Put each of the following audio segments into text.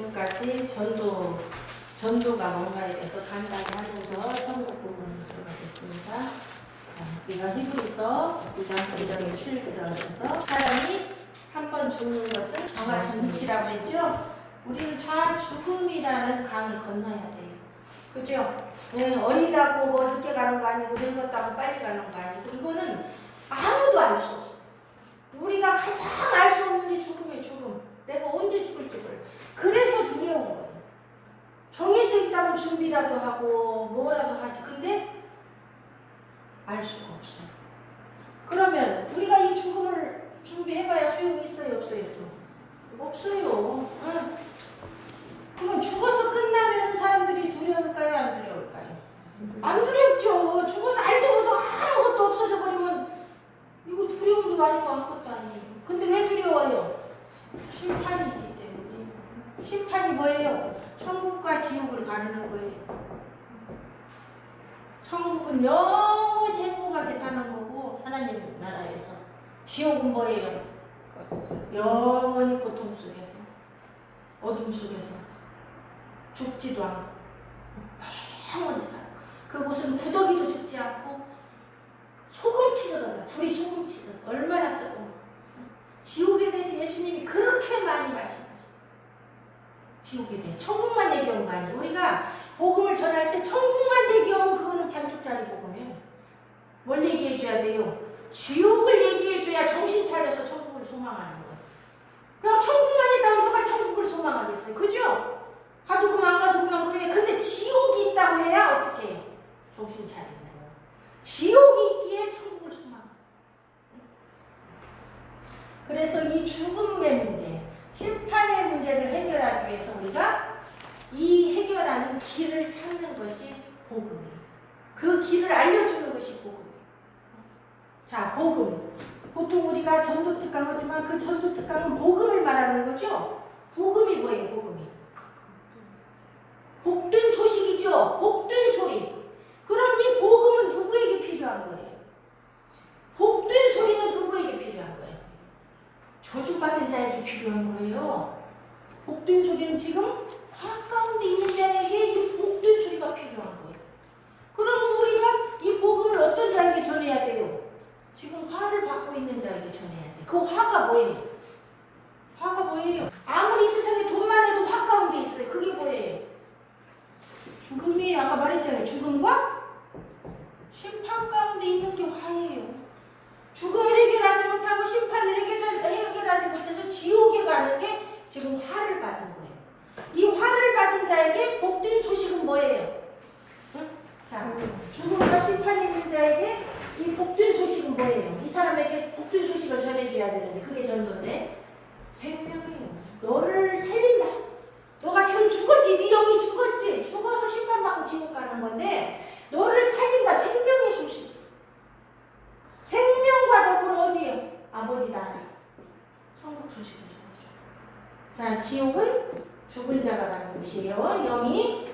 지금까지 전도가 뭔가에 대해서 간단히 하면서 성국 부분을 들어가겠습니다. 우리가 히브리서 9장 9절에 7절에서 사람이 한 번 죽는 것을 정하신 이치라고 했죠. 우리는 다 죽음이라는 강을 건너야 돼요. 그죠? 네, 어리다고 뭐 늦게 가는 거 아니고 늙었다고 빨리 가는 거 아니고 이거는 아무도 알 수 없어. 우리가 가장 알 수 없는 게 죽음의 죽음. 내가 언제 죽을지 몰라. 그래서 두려운 거예요. 정해져 있다면 준비라도 하고 뭐라도 하지. 근데 알 수가 없어요. 그러면 우리가 이 죽음을 준비해봐야 소용이 있어요? 없어요? 또? 없어요. 응. 그러면 죽어서 끝나면 사람들이 두려울까요? 안 두려울까요? 안 두렵죠. 죽어서 알더라도 아무것도 없어져 버리면 이거 두려움도 아니고 아무것도 아니에요. 근데 왜 두려워요? 심판이 있기 때문에. 심판이 뭐예요? 천국과 지옥을 가르는 거예요. 천국은 영원히 행복하게 사는 거고 하나님 나라에서. 지옥은 뭐예요? 영원히 고통 속에서, 어둠 속에서 죽지도 않고 영원히 살아. 그곳은 구더기도 죽지 않고 소금치듯 불이 소금치듯 얼마나 뜨거워. 지옥에 대해서 예수님이 그렇게 많이 말씀하셨어요. 지옥에 대해 천국만 얘기한 거 아니에요. 우리가 복음을 전할 때 천국만 얘기하면 그거는 반쪽짜리 복음이에요. 뭘 얘기해 줘야 돼요? 지옥을 얘기해 줘야 정신 차려서 천국을 소망하는 거예요. 그냥 천국만 있다면 누가 천국을 소망하겠어요? 그죠? 가두고만 안 가두고만 그래. 근데 지옥이 있다고 해야 어떻게 해요? 정신 차리는 거예요. 지옥이 있기에 천국을 소망해요. 그래서 이 죽음의 문제, 심판의 문제를 해결하기 위해서 우리가 이 해결하는 길을 찾는 것이 복음이에요. 그 길을 알려주는 것이 복음이에요. 자, 복음. 보통 우리가 전도특강 하지만 그 전도특강은 복음을 말하는 거죠? 복음이 뭐예요, 복음이? 복된 소식이죠? 복된 소리. 그럼 이 복음은 누구에게 필요한 거예요? 복된 소리는 누구에게 필요한 거예요? 저주받은 자에게 필요한 거예요. 복된 소리는 지금 화 가운데 있는 자에게 이 복된 소리가 필요한 거예요. 그럼 우리가 이 복음을 어떤 자에게 전해야 돼요? 지금 화를 받고 있는 자에게 전해야 돼. 그 화가 뭐예요? 화가 뭐예요? 아무리 이 세상에 돈만 해도 화 가운데 있어요. 그게 뭐예요? 죽음이에요. 아까 말했잖아요. 죽음과 심판 가운데 있는 게 화예요. 죽음을 해결하지 못하고 심판을 해결하지 못해서 지옥에 가는 게 지금 화를 받은 거예요. 이 화를 받은 자에게 복된 소식은 뭐예요? 응? 자, 죽음과 심판 있는 자에게 이 복된 소식은 뭐예요? 이 사람에게 복된 소식을 전해줘야 되는데 그게 전도인데 생명이에요. 너를 살린다. 너가 지금 죽었지. 네 영이 죽었지. 죽어서 심판받고 지옥 가는 건데 너를 살린다. 생명의 소식. 생명과 더불어 어디에요? 아버지 나라. 천국 소식을 전해줘. 자, 지옥은 죽은 자가 가는 곳이에요. 영이.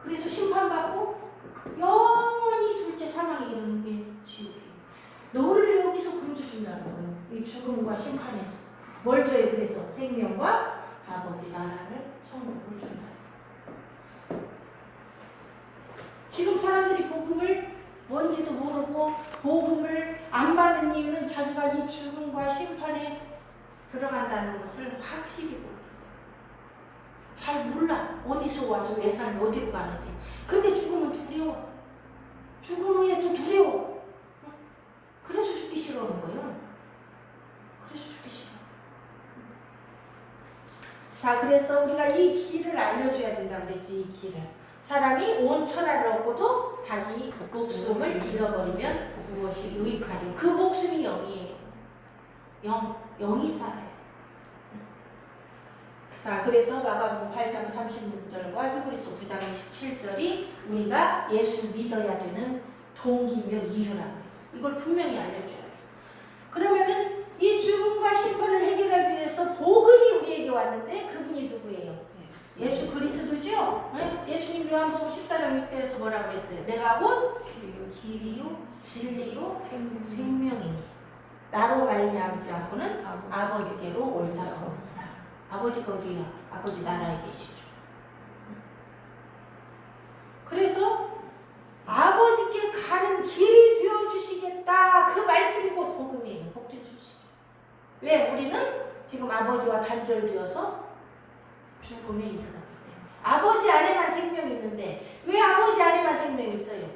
그래서 심판받고 영원히 둘째 사망에 이르는 게 지옥이에요. 너를 여기서 건져준다는 거예요. 이 죽음과 심판에서. 뭘 줘요? 그래서 생명과 아버지 나라를 천국을 준다. 지금 사람들이 복음을 뭔지도 모르고 복음을 안 받는 이유는 자기가 이 죽음과 심판에 들어간다는 것을 확실히 모릅니다. 잘 몰라. 어디서 와서 왜 살고 어디로 가는지. 근데 죽음은 두려워. 죽음에 또 두려워. 그래서 죽기 싫어하는 거예요. 그래서 죽기 싫어. 자, 그래서 우리가 이 길을 알려줘야 된다고 그랬지. 이 길을. 사람이 온 천하를 얻고도 자기 목숨을 잃어버리면 무엇이 유익하리요. 그 목숨이 영이에요. 영이 살아요. 자, 그래서 마가복음 8장 36절과 히브리서 9장 27절이 우리가 예수 믿어야 되는 동기며 이유라고 했어요. 이걸 분명히 알려줘야 돼요. 그러면은 이 죽음과 심판을 해결하기 위해서 복음이 우리에게 왔는데 그분이 누구예요? 예수 그리스도죠? 네? 예수님 요한복음 14장 6절에서 뭐라고 했어요? 내가 곧 길이요 진리요 생명이니 나로 말미암지 않고는 아버지께로 올 자가 없느니라. 아버지가 어디야? 아버지 나라에 계시죠. 그래서 아버지께 가는 길이 되어주시겠다. 그 말씀이 곧 복음이에요. 복된 소식. 왜? 우리는 지금 아버지와 단절되어서 죽음에 이르렀기 때문에. 아버지 안에만 생명이 있는데 왜 아버지 안에만 생명이 있어요?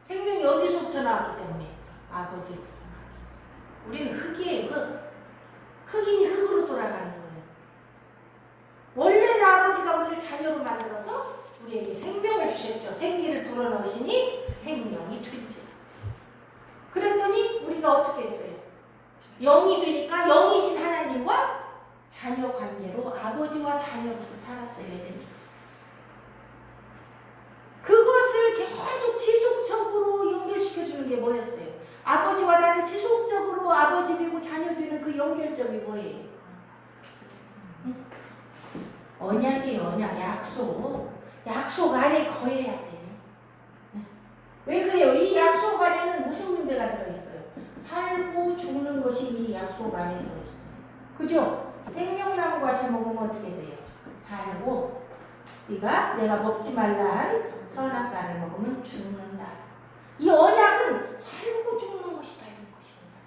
생명이 어디서부터 나왔기 때문에? 아버지로부터 나왔기 때문에. 우리는 흙이에요. 흙. 흙인이 흙으로 돌아가는 거예요. 원래는 아버지가 우리를 자녀로 만들어서 우리에게 생명을 주셨죠. 생기를 불어넣으시니 생명이 된지라. 그랬더니 우리가 어떻게 했어요? 영이 되니까 영이신 하나님과 자녀 관계로 아버지와 자녀로서 살았어야 됩니다. 그것을 계속 지속적으로 연결시켜주는 게 뭐였어요? 아버지와 나를 지속적으로 아버지 되고 자녀 되는 그 연결점이 뭐예요? 언약이에요. 언약, 약속 안에 거해야 돼. 왜 그래요? 이 약속 안에는 무슨 문제가 들어있어요? 살고 죽는 것이 이 약속 안에 들어있어요. 그죠? 생명나무 과실 먹으면 어떻게 돼요? 살고, 내가 먹지 말라 한 선악과를 먹으면 죽는다. 이 언약은 살고 죽는 것이다. 이런 것입니다.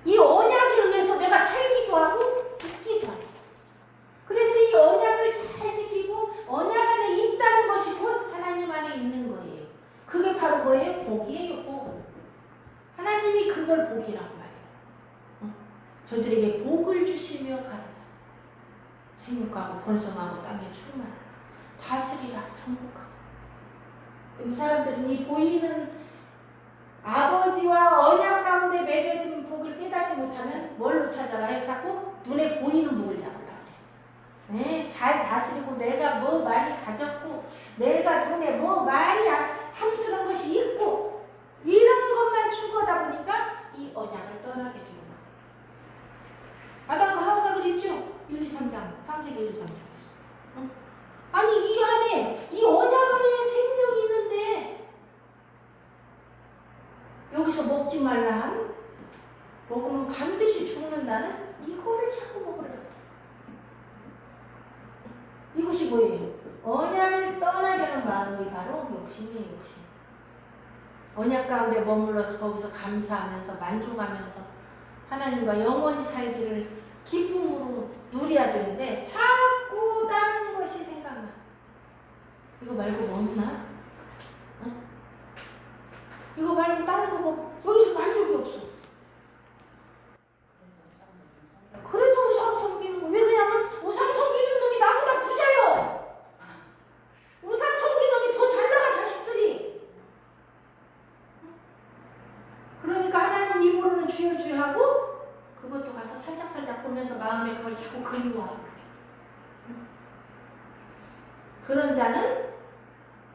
이 언약에 의해서 내가 살기도 하고 죽기도 하고. 그래서 이 언약을 잘 지키고 언약 안에 있다는 것이 곧 하나님 안에 있는 거예요. 그게 바로 뭐예요? 복이에요. 복. 하나님이 그걸 복이라고 말해요. 저들에게 복을 주시며 가라사 생육하고 번성하고 땅에 충만하라 다스리라 정복하고. 근데 사람들은 이 보이는 아버지와 언약 가운데 맺어진 복을 깨닫지 못하면 뭘로 찾아가요? 자꾸 눈에 보이는 복을 잡으려고 그래. 네, 잘 다스리고 내가 뭐 많이 가졌고 내가 돈에 뭐 많이 탐스러운 것이 있고 이런 것만 추구하다 보니까 이 언약을 떠나게 되는 거예요. 아담과 하와가 그랬죠? 1, 2, 3장 창세기 1, 2, 3장에서. 아니 이 안에 이 언약 안에 생명이 있는데 여기서 먹지 말라 먹으면 반드시 죽는다는 이거를 자꾸 먹으려고 해. 이것이 뭐예요? 언약을 떠나려는 마음이 바로 욕심이에요. 욕심. 언약 가운데 머물러서 거기서 감사하면서 만족하면서 하나님과 영원히 살기를 기쁨으로 누려야 되는데 자꾸 다른 것이 생각나. 이거 말고 뭐 없나? 어? 이거 말고 다른 거 뭐 여기서 만족이 없어. 그래도 우상 섬기는 거. 왜 그러냐면 우상 섬기는 놈이 나보다 부자요. 우상 섬기는 놈이 더 잘 나가 자식들이. 그러니까 하나님 입으로는 주여 주여 하고 그것도 가서 살짝살짝 보면서 마음에 그걸 자꾸 그리워하고. 그런 자는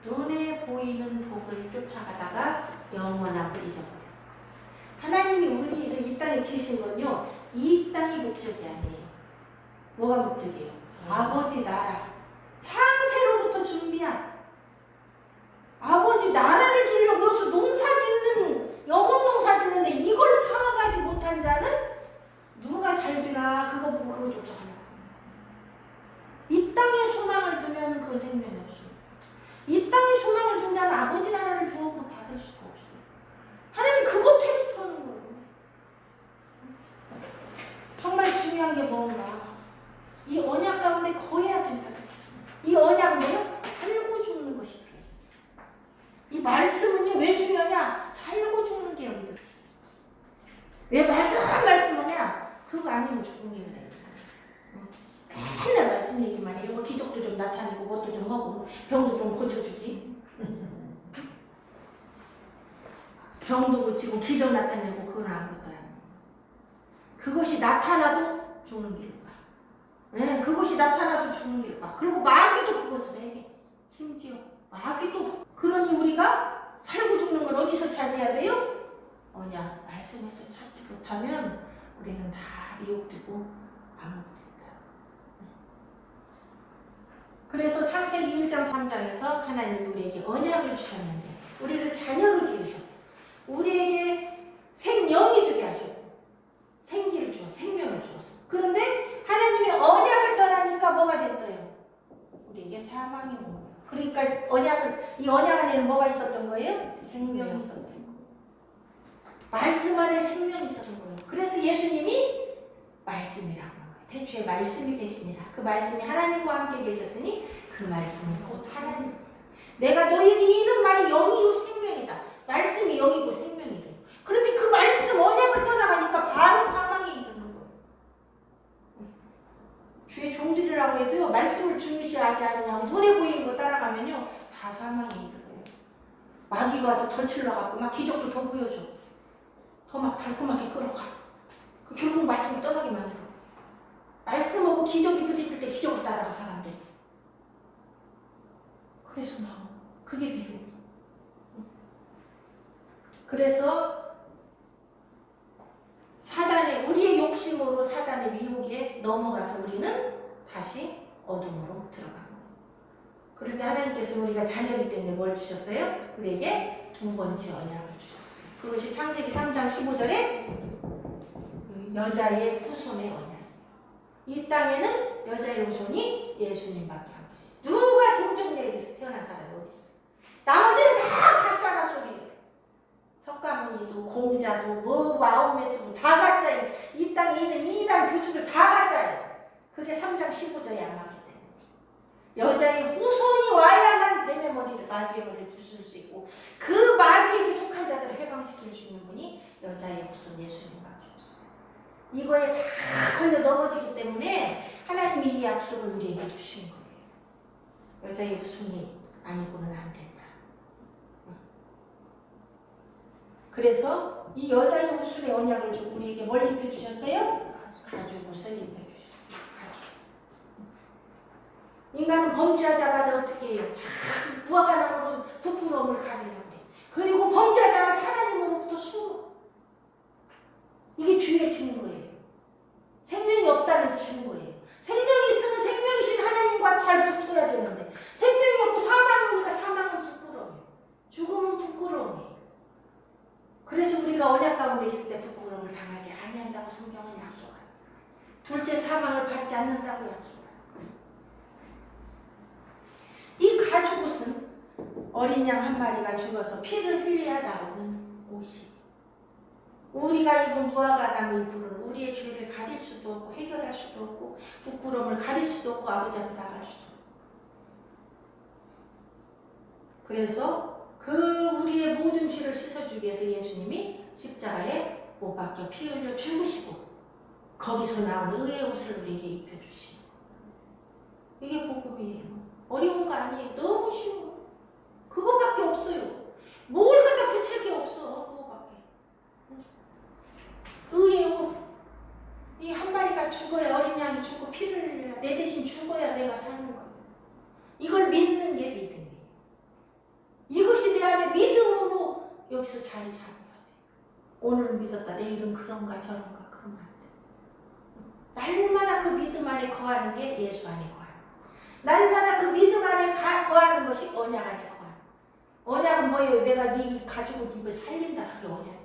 눈에 보이는 복을 쫓아가다가 영원함을 잊어버려요. 하나님이 우리를 이 땅에 지으신 건요, 이 땅이 목적이 아니에요. 뭐가 목적이에요? 아버지 나라. 창세로부터 준비한 아버지 나라를 주려고 여기서 농사 짓는, 영혼 농사 짓는데 이걸 파악하지 못한 자는 누가 잘 되나 그거 보고 그거 쫓아가려고. 이 땅에 소망을 두면 그 생명이 없어요. 이 땅에 소망을 둔 자는 아버지 나라를 주어도 받을 수가 없어요. 하나님 그거 테스트하는 거예요. 정말 중요한 게 뭔가 이 언약 가운데 거해야 된다. 이 언약은 뭐요? 살고 죽는 것이 필요했어요. 이 말씀은요 왜 중요하냐? 살고 죽는 게 여기. 왜 말씀하냐? 그거 아니면 죽은 게 그래. 맨날 말씀 얘기만 해요. 뭐 기적도 좀 나타내고 뭐도 좀 하고 병도 좀 고쳐주지. 병도 고치고 기적 나타내고 그건 아무것도 아니에요. 그것이 나타나도 죽는 길을 가. 네, 그것이 나타나도 죽는 길을 가. 그리고 마귀도 그것을 해. 심지어 마귀도. 그러니 우리가 살고 죽는 걸 어디서 찾아야 돼요? 언약 말씀에서 찾지 못하면 우리는 다 미혹되고 아무것도. 그래서 창세기 1장 3장에서 하나님이 우리에게 언약을 주셨는데 우리를 자녀로 지으셨고 우리에게 생명이 되게 하셨고 생기를 주어 생명을 주었어. 그런데 하나님의 언약 사망이 온 거예요. 그러니까 이 언약 안에는 뭐가 있었던 거예요? 생명이 있었던 거예요. 말씀 안에 생명이 있었던 거예요. 그래서 예수님이 말씀이라고 하는 거예요. 태초에 말씀이 계시니라. 그 말씀이 하나님과 함께 계셨으니 그 말씀이 곧 하나님. 내가 너희에게 이런 말이 영이요 생명이다. 말씀이 영이고 생명이래요. 그런데 그 말씀 언약을 떠나가니까 바로 사망에 이르는 거예요. 주의 종들이라고 해도요, 말씀을 중시하지 않냐고 눈에 보이는 거 따라가면요 다 사망에 이르고요. 마귀가 와서 더 칠러갖고 막 기적도 더 보여줘. 더 막 달콤하게 끌어가. 그 결국 말씀을 떠나게 만들어. 말씀하고 기적이 부딪힐 때 기적을 따라가 사람들. 그래서 나와. 그게 미혹. 그래서 우리의 욕심으로 사단의 미혹에 넘어가서 우리는 다시 어둠으로 들어간 거예요. 그럴 때 하나님께서 우리가 자녀이기 때문에 뭘 주셨어요? 우리에게 두 번째 언약을 주셨어요. 그것이 창세기 3장 15절에 여자의 후손의 언약. 이 땅에는 여자의 후손이 예수님밖에 안 계시죠. 누가 동정녀에게서 태어난 사람이 어디 있어? 나머지는 다 가짜라 소리예요. 석가모니도 공자도 뭐 마호메트도 다 가짜예요. 이 땅에 있는 이단 교주들 다 가짜예요. 그게 3장 15절에 안 맞기 때문에. 여자의 후손이 와야만 뱀의 머리를 마귀의 머리를 두실 수 있고 그 마귀에게 속한 자들을 해방시킬 수 있는 분이 여자의 후손 예수님밖에 없어요. 이거에 다 걸려 넘어지기 때문에 하나님이 이 약속을 우리에게 주신 거예요. 여자의 후손이 아니고는 안 된다. 그래서 이 여자의 후손의 언약을 주고 우리에게 뭘 입혀주셨어요? 가죽옷을 입혀주셨어요. 가죽. 인간은 범죄하자마자 어떻게 해요? 참 무화과나무로 부끄러움을 가리려고 해. 그리고 범죄하자마자 하나님으로부터 숨어. 이게 죄의 증거예요. 생명이 없다는 증거예요. 생명이 있으면 생명이신 하나님과 잘 붙어야 되는데 생명이 없고 사망이니까 사망은 부끄러워요. 죽음은 부끄러움이에요. 그래서 우리가 언약 가운데 있을 때 부끄러움을 당하지 아니한다고 성경은 약속합니다. 둘째 사망을 받지 않는다고 약속합니다. 이 가죽옷은 어린 양 한 마리가 죽어서 피를 흘려야 나오는 옷이. 우리가 입은 무화과나무 잎으로는 우리의 죄를 가릴 수도 없고 해결할 수도 없고 부끄러움을 가릴 수도 없고 아버지 앞에 나갈 수도 없고. 그래서 그 우리의 모든 죄를 씻어주기 위해서 예수님이 십자가에 못 박혀 피 흘려 죽으시고 거기서 나온 의의 옷을 우리에게 입혀주시고. 이게 복음이에요. 어려운 거 아니에요. 너무 쉬운 거. 그거밖에 없어요. 뭘 갖다 붙일 게 없어. 그거밖에. 의의 옷. 이 한 마리가 죽어야, 어린 양이 죽고 피를 흘려야, 내 대신 죽어야 내가 사는 거예요. 이걸 믿는 게 믿음이에요. 이것이 내 안에 믿음으로 여기서 자리 잡아야 돼. 오늘은 믿었다. 내일은 그런가 저런가 그러면 안 돼. 날마다 그 믿음 안에 거하는 게 예수 안에 거하는 거. 날마다 그 믿음 안에 거하는 것이 언약 안에 거하는 거. 언약은 뭐예요? 내가 네 가지고 입을 살린다. 그게 언약이야.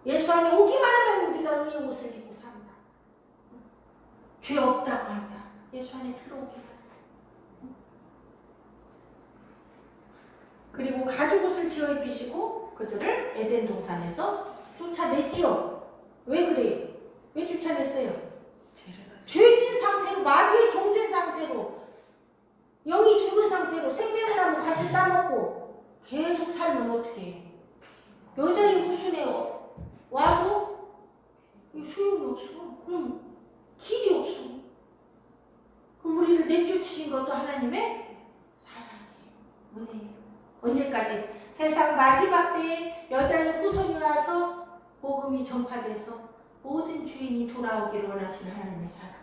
예수 안에 오기만 하면 네가 의의 옷을 입고 산다. 죄 없다고 한다. 예수 안에 들어오기만 한다. 그리고 가죽옷을 지어 입히시고 그들을 에덴 동산에서 쫓아냈죠. 왜 그래요? 왜 쫓아냈어요? 죄진 상태로, 마귀의 종된 상태로, 영이 죽은 상태로 생명나무 가시 따먹고 계속 살면 어떻게 해요? 여자의 후손에 와도 소용이 없어. 그럼 길이 없어. 그럼 우리를 내쫓으신 것도 하나님의 사랑이에요. 은혜예요. 언제까지? 세상 마지막 때에 여자의 후손이 와서 복음이 전파돼서 모든 죄인이 돌아오기를 원하시는 하나님의 사랑.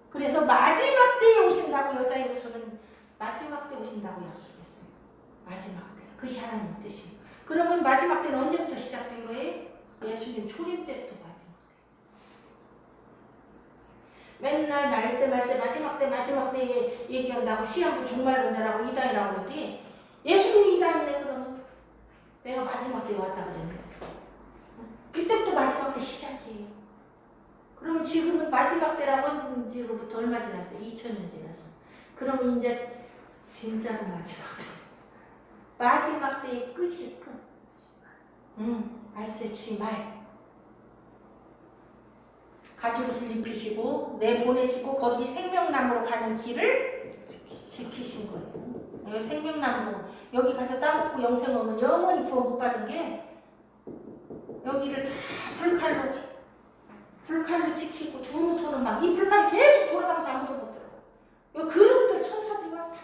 그래서 마지막 때에 오신다고, 여자의 후손은 마지막 때 오신다고 약속했어요. 마지막 때. 그것이 하나님의 뜻이에요. 그러면 마지막 때는 언제부터 시작된 거예요? 예수님 초림 때부터 마지막 때. 맨날 말세 마지막 때 얘기한다고 시한부 종말론자라고 이단이라고 그러는데 예수님이 이단이네. 그러면 내가 마지막 때 왔다 그랬는데 이때부터 마지막 때 시작이에요. 그러면 지금은 마지막 때라고 한 지로부터 얼마 지났어요? 2000년 지났어. 그 그러면 이제 진짜로 마지막 때의 끝이 끝. 알새치 말. 가죽옷을 입히시고 내보내시고 거기 생명나무로 가는 길을 지키신 거예요. 여기 생명나무로 여기 가서 따먹고 영생 오면 영원히 구원 못 받은 게 여기를 다 불칼로 지키고 두루토는 막 이 불칼이 계속 돌아가면서 아무도 못 들어. 요 그릇들 천사들이 와서 다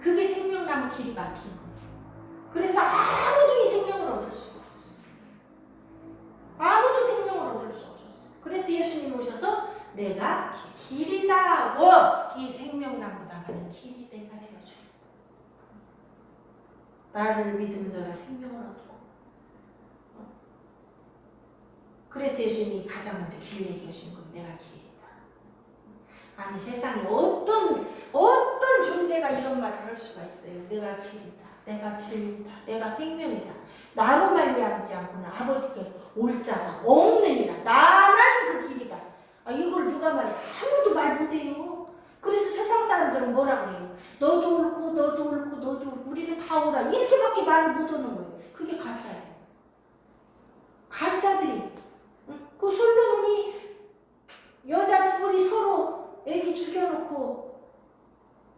그게 생명나무 길이 막힌 거예요. 그래서 아무도 이 생명을 얻을 수가 없어. 아무도 생명을 얻을 수 없었어. 그래서 예수님 오셔서 내가 길이다. 이 생명나무 나가는 길이 내가 되어줘. 나를 믿으면 너가 생명을 얻고. 그래서 예수님이 가장 먼저 길 얘기하신 건 내가 길이다. 아니 세상에 어떤 존재가 이런 말을 할 수가 있어요. 내가 길이다. 내가 진리다. 내가 생명이다. 나로 말미암지 않고는 아버지께 올 자가 없느니라. 나만 그 길이다. 이걸 누가 말해? 아무도 말 못해요. 그래서 세상 사람들은 뭐라 그래요? 너도 옳고 너도 옳고 너도 옳고 우리는 다 옳아. 이렇게밖에 말을 못하는 거예요. 그게 가짜예요. 가짜들이. 그 솔로몬이 여자 둘이 서로 애기 죽여놓고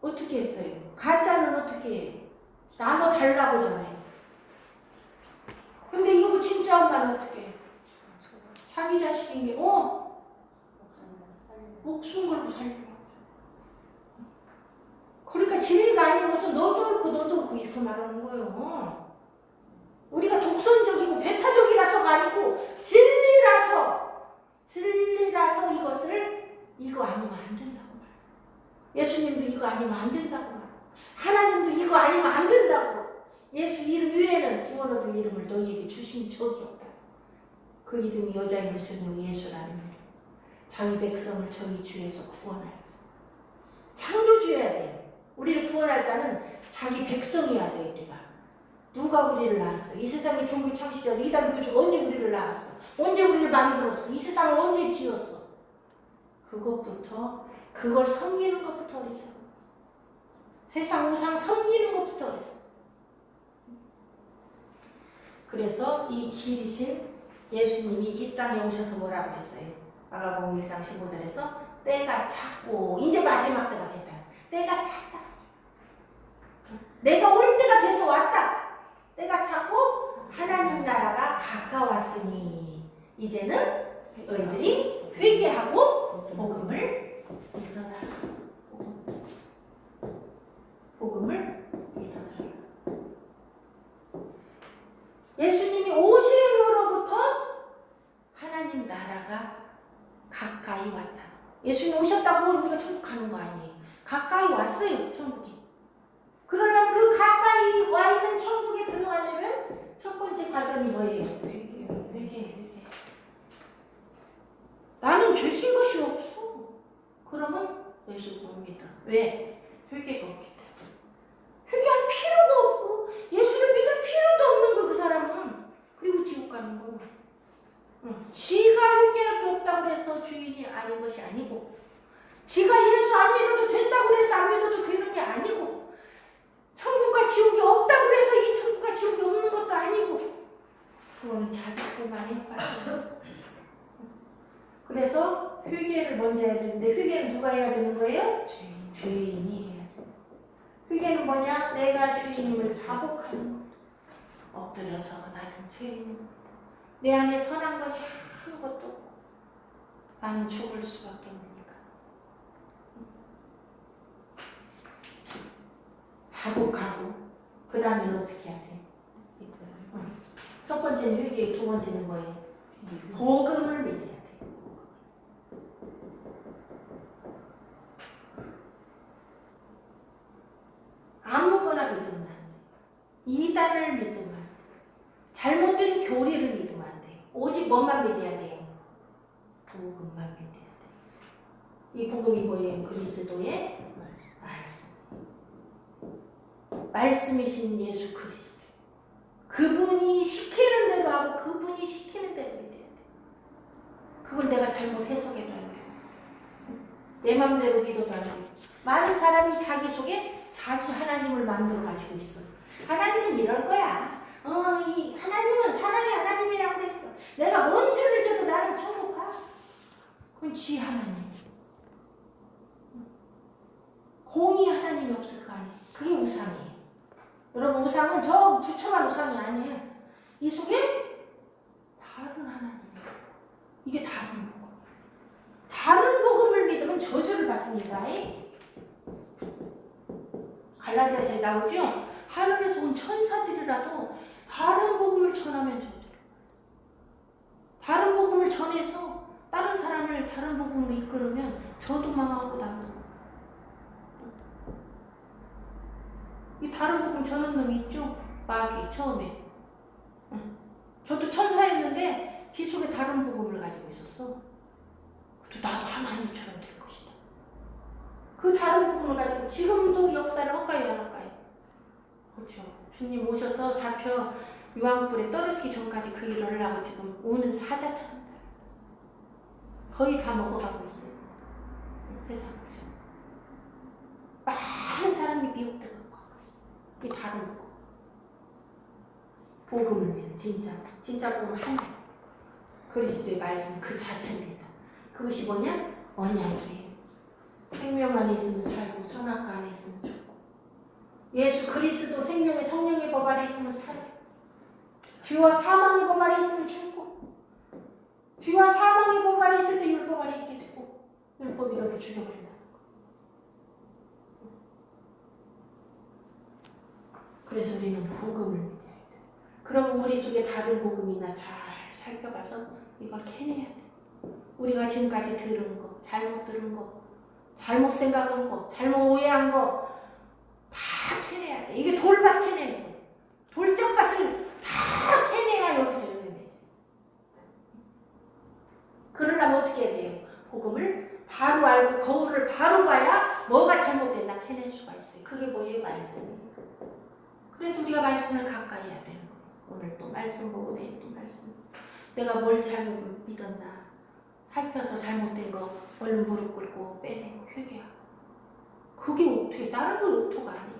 어떻게 했어요? 가짜는 어떻게 해요? 나눠 달라고 전해. 근데 이거 진짜 엄마는 어떻게 해요? 자기 자식인 게 목숨 걸고 살려고. 그러니까 진리가 아닌 것은 너도 옳고 너도 옳고 이렇게 말하는 거예요. 우리가 독선적이고 배타적이라서가 아니고 진리라서 이거 아니면 안 된다고 말해요. 예수님도 이거 아니면 안 된다고 말해요. 하나님도 이거 아니면 안 된다고. 예수 이름 외에는 구원 얻을 이름을 너희에게 주신 적이 없다. 그 이름이 여자의 무슨 예수라는 이름. 자기 백성을 저희 주에서 구원하자. 창조주여야 돼요. 우리를 구원할 자는 자기 백성이어야 돼요. 우리가. 누가 우리를 낳았어? 이 세상의 종교 창시자 이단 교주가 언제 우리를 낳았어? 언제 우리를 만들었어? 이 세상을 언제 지었어? 그걸 섬기는 것부터 어리서. 세상 우상 섬기는 것부터 어리서. 그래서 이 길이신 예수님이 이 땅에 오셔서 뭐라고 그랬어요? 마가복음 1장 15절에서 때가 찼고 이제 마지막 때가 됐다. 때가 찼다. 내가 올 때가 돼서 왔다. 때가 찼고 하나님 나라가 가까웠으니 이제는 너희들이 회개하고 복음을 믿어라. 복음을 믿어라. 예수님이 오심으로부터 하나님 나라가 가까이 왔다. 예수님 오셨다고 우리가 천국 가는 거 아니에요. 가까이 왔어요. 천국이. 그러려면 그 가까이 와 있는 천국에 들어가려면 첫 번째 과정이 뭐예요? 회개. 나는 죄진 것이 없어. 그러면 예수 못 믿어. 왜? 회개가 없기 때문에. 회개할 필요가 없고 예수를 믿을 필요도 없는 거 그 사람은. 그리고 지옥 가는 거. 지가 회개할 게 없다고 해서 주인이 아닌 것이 아니고 지가 예수 안 믿어도 된다고 해서 안 믿어도 되는 게 아니고 천국과 지옥이 없다고 해서 이 천국과 지옥이 없는 것도 아니고 그거는 자기 교만에 빠져요. 그래서 회개를 먼저 해야 되는데 회개는 누가 해야 되는 거예요? 죄인이 해야 돼요. 회개는 뭐냐? 내가 주님을 자복하는 것. 엎드려서 나는 죄인입니다. 내 안에 선한 것이 아무것도 없고 나는 죽을 수밖에 없으니까 자복하고 그 다음에 어떻게 해야 돼? 첫 번째는 회개, 두 번째는 뭐예요? 복음을 믿어야 돼. 아무거나 믿으면 안 돼. 이단을 믿으면 안 돼. 잘못된 교리를 믿으면 안 돼. 오직 뭐만 믿어야 돼요? 복음만 믿어야 돼. 이 복음이 뭐예요? 그리스도의 말씀. 말씀이신 예수 그리스도. 그분이 시키는 대로 하고 그분이 시키는 대로 믿어야 돼. 그걸 내가 잘못 해석해도 안 돼. 내 맘대로 믿어도 안 돼. 많은 사람이 자기 속에 자기 하나님을 만들어 가지고 있어. 하나님은 이럴 거야. 이 하나님은 사랑의 하나님이라고 그랬어. 내가 뭔 죄를 져도 나는 천국 가. 그건 지 하나님. 공의 하나님이 없을 거 아니에요. 그게 우상이에요. 여러분 우상은 저 부처만 우상이 아니에요. 이 속에 다른 하나님. 이게 다른 복음. 다른 복음을 믿으면 저주를 받습니다. 갈라디아서에 나오죠. 하늘에서 온 천사들이라도 다른 복음을 전하면 저주. 다른 복음을 전해서 다른 사람을 다른 복음으로 이끌으면 저도 망하고 남도. 이 다른 복음 전하는 놈이 있죠. 마귀 처음에. 저도 천사였는데 지 속에 다른 복음을 가지고 있었어. 그래도 나도 하나님처럼 될 것이다. 그 다른 복음을 가지고 지금도 역사를 할까요, 안 할까요? 그렇죠. 주님 오셔서 잡혀 유황불에 떨어지기 전까지 그 일을 하려고 지금 우는 사자처럼 거의 다 먹어가고 있어요. 세상을. 많은 사람이 미혹되고 이 다른 복음. 복음을 믿는 진짜 복음 하나. 그리스도의 말씀 그 자체입니다. 그것이 뭐냐? 언약이에요. 생명 안에 있으면 살고 선악과 안에 있으면 죽고. 예수 그리스도 생명의 성령의 법 아래 있으면 살고. 죄와 사망의 법 아래 있으면 죽고. 죄와 사망의 법 아래 있을 때 율법 아래 있게 되고 율법이 너를 죽여버린다. 그래서 우리는 복음을 믿어야 돼. 그럼 우리 속에 다른 복음이나 잘 살펴봐서 이걸 캐내야 돼. 우리가 지금까지 들은 거, 잘못 들은 거, 잘못 생각한 거, 잘못 오해한 거 다 캐내야 돼. 이게 돌밭 캐내는 거예요. 돌짝밭을 다 캐내야 여기서 열매맺어. 그러려면 어떻게 해야 돼요? 복음을 바로 알고 거울을 바로 봐야 뭐가 잘못됐나 캐낼 수가 있어요. 그게 뭐예요? 말씀이에요. 그래서 우리가 말씀을 가까이 해야 되는 거예요. 오늘 또 말씀 보고 내일 또 말씀. 내가 뭘 잘못 믿었나 살펴서 잘못된 거 얼른 무릎 꿇고 빼내고 회개하고. 그게 옥토예요. 다른 거 옥토가 아니에요.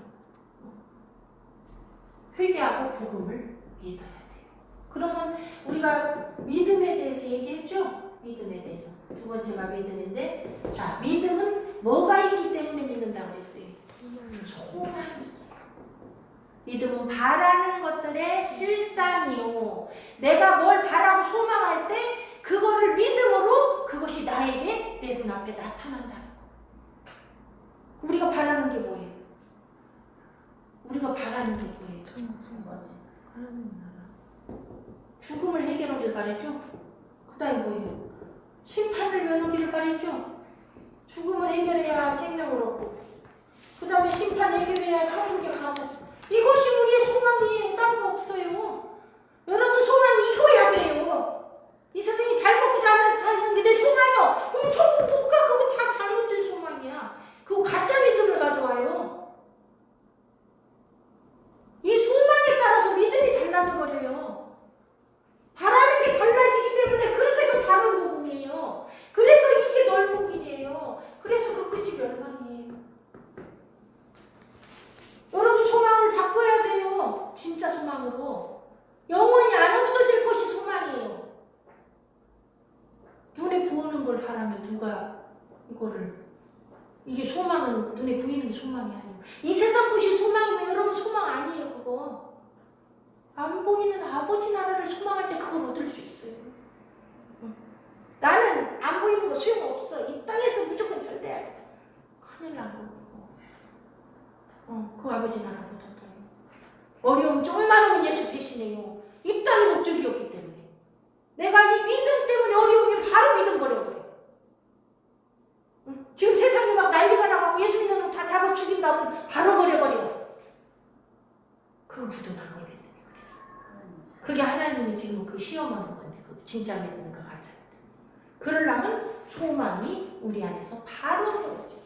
회개하고 복음을 믿어야 돼요. 그러면 우리가 믿음에 대해서 얘기했죠? 믿음에 대해서. 두 번째가 믿음인데, 자, 믿음은 뭐가 있기 때문에 믿는다고 그랬어요? 소망이. 믿음은 바라는 것들의 실상이요. 내가 뭘 바라고 소망할 때 그거를 믿음으로 그것이 나에게 내 눈앞에 나타난다는 거. 우리가 바라는 게 뭐예요? 우리가 바라는 게 뭐예요? 하나님 나라. 죽음을 해결하길 바랬죠? 그 다음에 뭐예요? 심판을 면하기를 바랬죠? 죽음을 해결해야 생명을 얻고 그 다음에 심판을 해결해야 천국에 가고 이것이 우리의 소망이에요. 다른 거 없어요. 여러분 소망이 이거야 돼요. 이 세상이 잘 먹고 잘 사는데 내 소망이요. 그럼 천국 못 가. 그거 다 잘못된 소망이야. 그거 가짜 믿음을 가져와요. 이 소망에 따라서 믿음이 달라져 버려요. 바라는 게 달라지기 때문에 그래서 다른 복음이에요. 그래서 이게 넓은 길이에요. 그래서 그 끝이 멸망이에요. 여러분 소망을 바꿔야 돼요. 진짜 소망으로. 영원히 안 없어질 것이 소망이에요. 눈에 보이는 걸 바라면 누가 이거를 이게 소망은 눈에 보이는 게 소망이 아니에요. 이 세상 것이 소망이면 여러분 소망 아니에요. 그거 안 보이는 아버지 나라를 소망할 때 그걸 얻을 수 있어요. 나는 안 보이는 거 소용없어. 이 땅에서 무조건 잘 돼야 돼. 큰일 난 거고. 그 아버지 나라보다 더 어려움 조금만 오면 예수 대신해요. 이 땅이 목적이었기 때문에. 내가 이 믿음 때문에 어려우면 바로 믿음 버려버려. 지금 세상이 막 난리가 나고 예수 믿는 놈 다 잡아 죽인다면 바로 버려버려. 그거 부동한 걸 믿음이 그래서. 그게 하나님이 지금 그 시험하는 건데 그 진짜 믿는 거 가짜. 그러려면 소망이 우리 안에서 바로 세워져.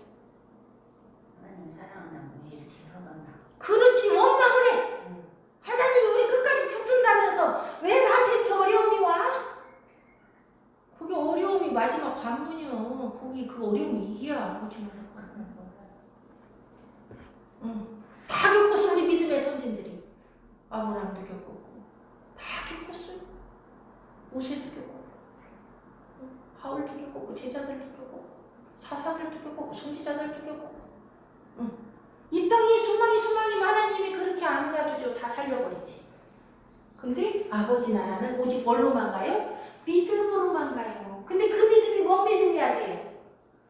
하나님 사랑한다고 왜 이렇게 흘러갔나? 그렇지 원망을 해. 하나님이 우리 끝까지 붙든다면서 왜 나한테 이렇게 어려움이 와? 그게 어려움이 마지막 관문이요. 거기 거기 그 어려움 이기야 오지 말라고. 응. 다 겪었어 우리 믿음의 선진들이. 아브라함도 겪었고 다 겪었어요. 모세도 겪었고 바울도 겪었고 제자들도 겪었고 사사들도 겪었고 선지자들도 겪었고. 응. 이 땅에 소망이 하나님이 그렇게 안 놔주죠. 다 살려버리지. 근데 아버지 나라는 오직 뭘로만 가요? 믿음으로만 가요. 근데 그 믿음이 뭔 믿음이야 돼요?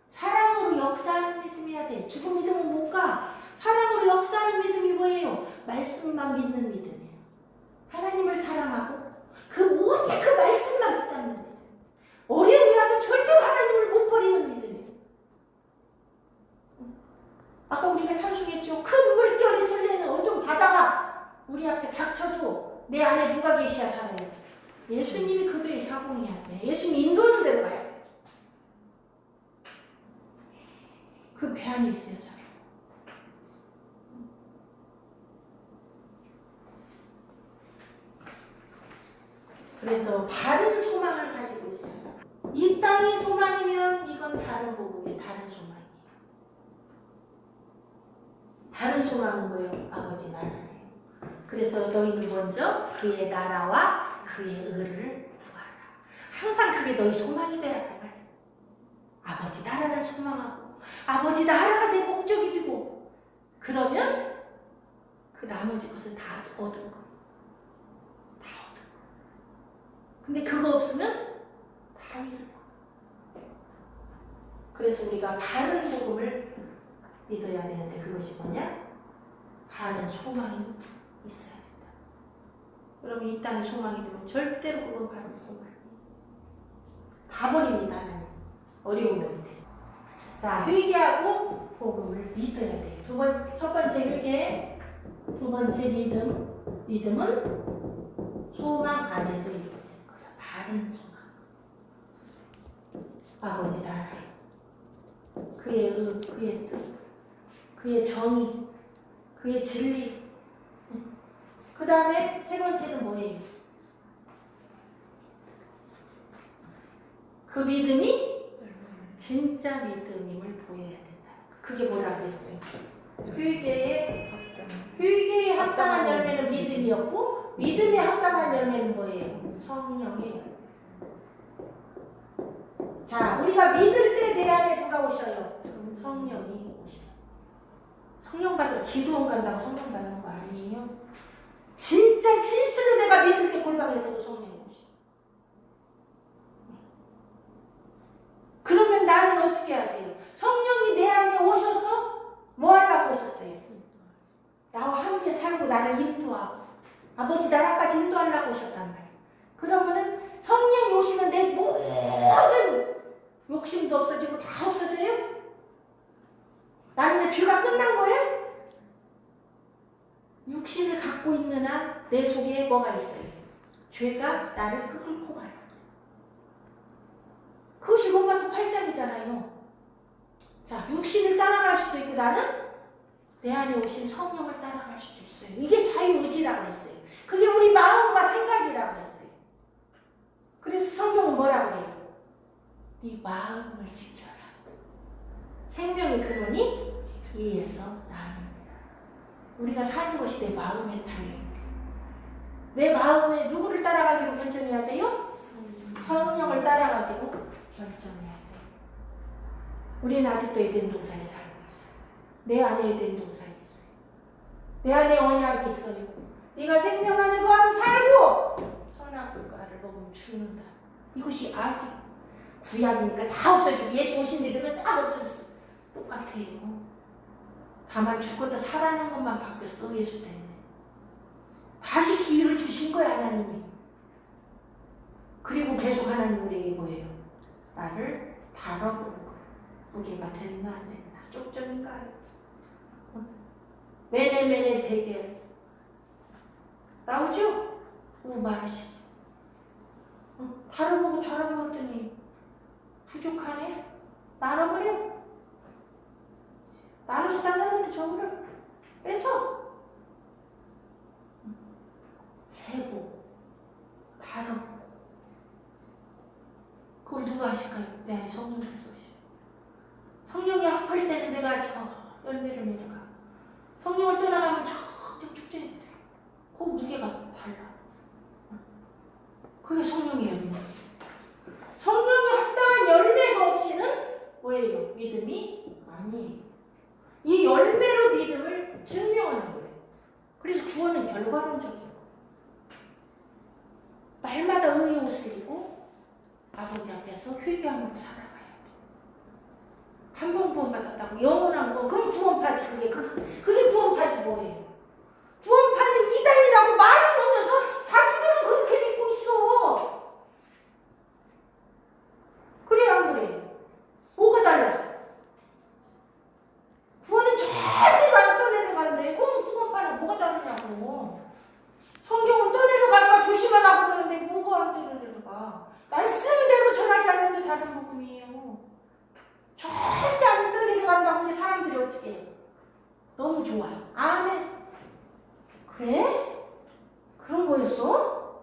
사랑으로 역사하는 믿음이야 돼. 죽은 믿음은 못 가. 사랑으로 역사하는 믿음이 뭐예요? 말씀만 믿는 믿음이에요. 하나님을 사랑하고 오직 그 말씀만 붙잡는 믿음. 어려움이 와도 절대로 하나님을 못 버리는 믿음이에요. 아까 우리가 찬송했죠. 큰 물결이 설레는 어떤 바다가 우리 앞에 닥쳐도 내 안에 누가 계셔야 살아요. 예수님이 그 배에 사공해야 돼. 예수님이 인도하는 대로 가야 돼. 그 배 안에 있어야 살아. 그래서 다른 소망을 가지고 있어요. 이 땅이 소망이면 이건 다른 복음이에요. 다른 소망이에요. 다른 소망은 뭐예요? 아버지 나라예요. 그래서 너희는 먼저 그의 나라와 그의 의를 구하라. 항상 그게 너희 소망이 되라고 말이에요. 아버지 나라를 소망하고 아버지 나라가 내 목적이 되고 그러면 그 나머지 것은 다 얻은 거. 다 얻은 거. 근데 그거 없으면 다 잃을 거. 그래서 우리가 바른 복음을 믿어야 되는데 그것이 뭐냐? 바른 소망이 있어야 된다. 여러분 이 땅에 소망이 되면 절대로 그건 바른 소망이에요. 다 버립니다. 하나님. 어려운 때. 자, 회개하고 복음을 믿어야 돼요. 첫 번째 회개, 두 번째 믿음. 믿음은 소망 안에서 이루어지는 거다. 바른 소망. 아버지 나라에 그의 의, 그의 뜻, 그의 정의, 그의 진리. 그 다음에 세 번째는 뭐예요? 그 믿음이 진짜 믿음임을 보여야 된다. 그게 뭐라고 했어요? 회개에 합당한 열매는 믿음이었고 믿음에 합당한 열매는 뭐예요? 성령의 열매. 자, 우리가 믿을 때 내 안에 누가 오셔요? 성령이 오셔요. 성령 받으러 기도원 간다고 성령 받는 거 아니에요? 진짜 진실로 내가 믿을 때 골방에서도 성령이 오셔요. 그러면 나는 어떻게 해야 돼요? 성령이 내 안에 오셔서 뭐 하려고 오셨어요? 나와 함께 살고 나를 인도하고 아버지 나라까지 인도하려고 오셨단 말이에요. 그러면은 성령이 오시면 내 모든 욕심도 없어지고 다 없어져요? 나는 이제 죄가 끝난 거예요? 육신을 갖고 있는 한 내 속에 뭐가 있어요? 죄가 나를 끌고 가요. 그것이 로마서 8장이잖아요. 자, 육신을 따라갈 수도 있고 나는 내 안에 오신 성령을 따라갈 수도 있어요. 이게 자유의지라고 했어요. 그게 우리 마음과 생각이라고 했어요. 그래서 성경은 뭐라고 해요? 네 마음을 지켜라. 생명의 근원이 이에서 나는 우리가 사는 것이 내 마음에 달려있는 내 마음에 누구를 따라가기로 결정해야 돼요? 성령을 따라가기로 결정해야 돼요. 우리는 아직도 에덴 동산에 살고 있어요. 내 안에 에덴 동산이 있어요. 내 안에 언약이 있어요. 네가 생명 안에 거하면 살고 선한 것과를 먹으면 죽는다. 이것이 아주 구약이니까 다 없어지고 예수 오신 이름을 싹 없어졌어. 똑같아요. 다만 죽었다 살아난 것만 바뀌었어. 예수 때문에. 다시 기회를 주신 거야 하나님이. 그리고 계속 하나님 우리에게 뭐예요? 나를 다뤄보는 거야. 무게가 됐나 안 됐나. 쪽점인가. 매네매네 대결. 나오죠? 우마르시. 다뤄보고 다뤄보더니 부족하네? 나눠버려. 나눠서 다른 사람한테 줘버려. 뺏어. 세고 다뤄. 그걸 누가 하실까요? 내 안에 성령께서 오시죠. 성령이 아플 때는 내가 저 열매를 맺어가. 성령을 떠나가면 저쪽 축제에 돼. 그 무게가 달라. 그게 성령의 열매. 성령이 합당한 열매가 없이는 뭐예요? 믿음이 아니에요. 이 열매로 믿음을 증명하는 거예요. 그래서 구원은 결과론적이에요. 날마다 의의 옷을 입고 아버지 앞에서 회개함으로 살아가야 돼. 한 번 구원받았다고 영원한 구원. 그럼 구원파지. 그게 구원파지 뭐예요? 구원파는 이단이라고 말을 놓으면서 자기들은 그렇게 믿고 있어. 그래 안 그래? 뭐가 달라? 구원은 절대로 안 떠내려가는데 그럼 구원파는 뭐가 다르냐고. 성경은 떠내려갈까 조심하라고 그러는데 뭐가 안 떠내려가. 말씀대로 전하지 않는 게 다른 복음이에요. 절대 안 떠내려간다고 하면 사람들이 어떻게 해요? 너무 좋아요. 아멘. 그래? 그런 거였어?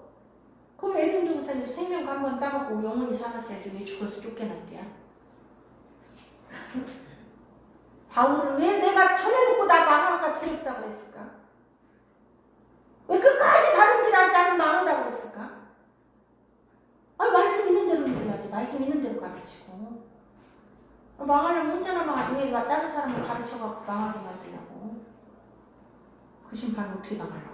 그럼 에덴 동산에서 생명과 한번 따먹고 영원히 살았어야지 왜 죽어서 쫓겨났대야? 바울은 왜 내가 전해놓고 나 망할까 두렵다고 했을까? 왜 끝까지 다름질하지 않으면 망한다고 했을까? 아니 말씀 있는 대로 믿어야지. 말씀 있는 대로 가르치고. 망하려면 혼자나 망하지 왜 다른 사람을 가르쳐갖고 망하게 만드냐고. 그 심판 어떻게 당하려고.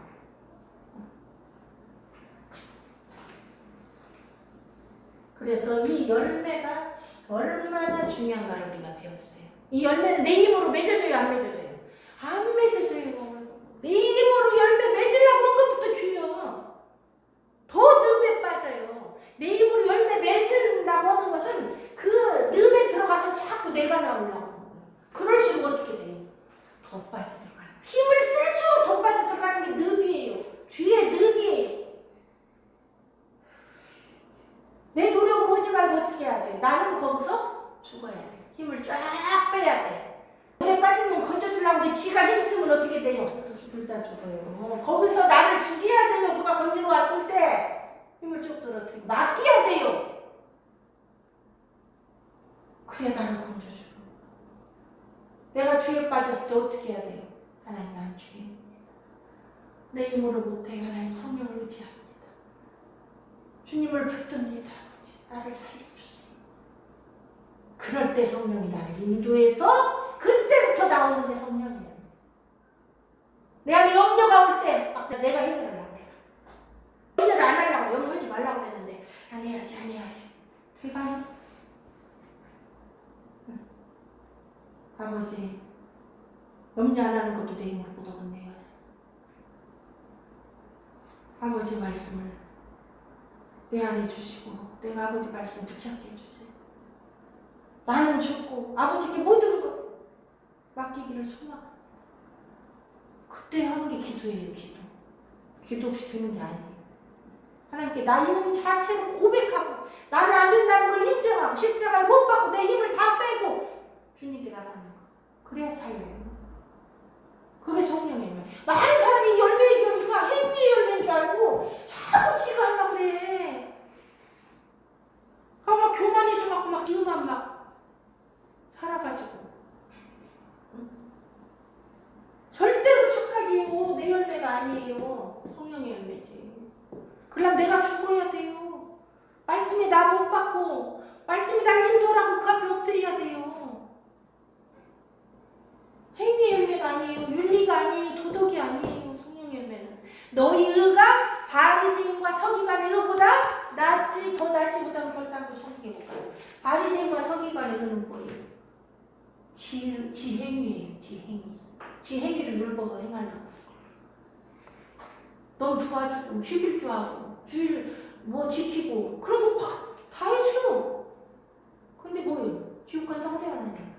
그래서 이 열매가 얼마나 중요한가를 우리가 배웠어요. 이 열매는 내 힘으로 맺어져요, 안 맺어져요? 안 맺어져요. 내 힘으로 열매 맺으려고 한 것부터 죄야. 더 늪에 빠져요. 내 힘으로 열매 맺는다고 하는 것은 그 늪에 들어가서 자꾸 내가 나오려고. 그럴수록 어떻게 돼요? 더 빠져들어가요. 힘을 쓸수록 더 빠져들어가는 게 늪이에요. 죄의 늪이에요. 내 노력을 오지 말고 어떻게 해야 돼? 나는 거기서 죽어야 돼. 힘을 쫙 빼야 돼. 물에 빠지면 건져주려고 하는데 지가 힘쓰면 어떻게 돼요? 둘 다 죽어요. 거기서 나를 죽여야 돼요. 누가 건지러 왔을 때 힘을 쭉 떨어뜨리고 맡겨야 돼요. 그래야 나를 건져주고. 내가 죄에 빠졌을 때 어떻게 해야 돼요? 하나님 난 죄입니다. 내 힘으로 못해. 하나님 성령을 의지합니다. 주님을 붙듭니다. 아버지 나를 살려주세요. 그럴 때 성령이 나를 인도해서 그때부터 나오는 게 성령이에요. 내 안에 염려가 올 때 내가 해결을 안 해요. 염려를 안 하려고 염려하지 말라고 했는데 안 해야지 돼가요. 아버지 염려 안 하는 것도 내 힘으로 못 얻었네요. 아버지 말씀을 내 안에 주시고 내가 아버지 말씀 붙잡게 해주세요. 나는 죽고 아버지께 모든 것 맡기기를 소망합니다. 그때 하는 게 기도예요. 기도 없이 되는 게 아니에요. 하나님께 나 있는 자체를 고백하고 나는 안 된다는 걸 인정하고 십자가에 못 박고 내 힘을 다 빼고 주님께 나가는 거. 그래야 살려요. 그게 성령의 열매. 많은 사람이 열매의 교리가 행위의 열매인 줄 알고 자꾸 지가 하려고 그래. 막 교만해져갖고 막 기만 막 살아가지고. 절대로 착각이에요. 내 열매가 아니에요. 성령의 열매지. 그럼 내가 죽어야 돼요. 말씀이 나 못 받고 말씀이 날 인도라고 그 앞에 엎드려야 돼요. 행위의 열매가 아니에요. 윤리가 아니에요. 도덕이 아니에요. 성령의 열매는 너희 의가 바리새인과 서기관의 의보다 낫지 더 낫지 못하면 결단코 성경에 못 가요. 바리새인과 서기관의 의는 뭐예요? 지행위예요. 지행위를 율법으로 행하려고. 넌 도와주고 11조하고 주일 뭐 지키고 그런 거 다 했어. 근데 뭐예요? 지옥 간다고 그래 안 해.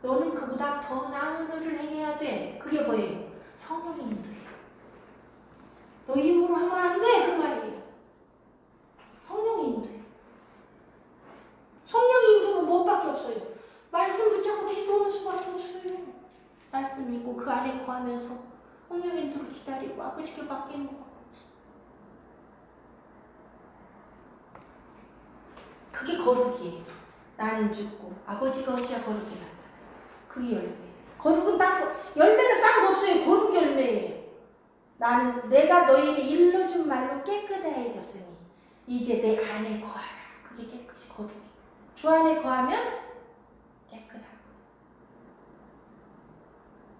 너는 그보다 더 나은 일을 행해야 돼. 그게 뭐예요? 성령의 인도예요. 너 힘으로 하면 안 돼. 그 말이에요. 성령의 인도예요. 성령의 인도는 뭐밖에 없어요. 말씀 붙잡고 기도하는 수밖에 없어요. 말씀 읽고 그 안에 거하면서 성령의 인도를 기다리고 아버지께 맡기는 거. 그게 거룩이에요. 나는 죽고 아버지가 오셔야 거룩이 나타나요. 그게 열매. 거룩은 열매는 딴 거 없어요. 거룩 열매예요. 나는 내가 너에게 일러준 말로 깨끗해졌으니 이제 내 안에 거하라. 그게 깨끗이 거룩이. 주 안에 거하면 깨끗한 거예요.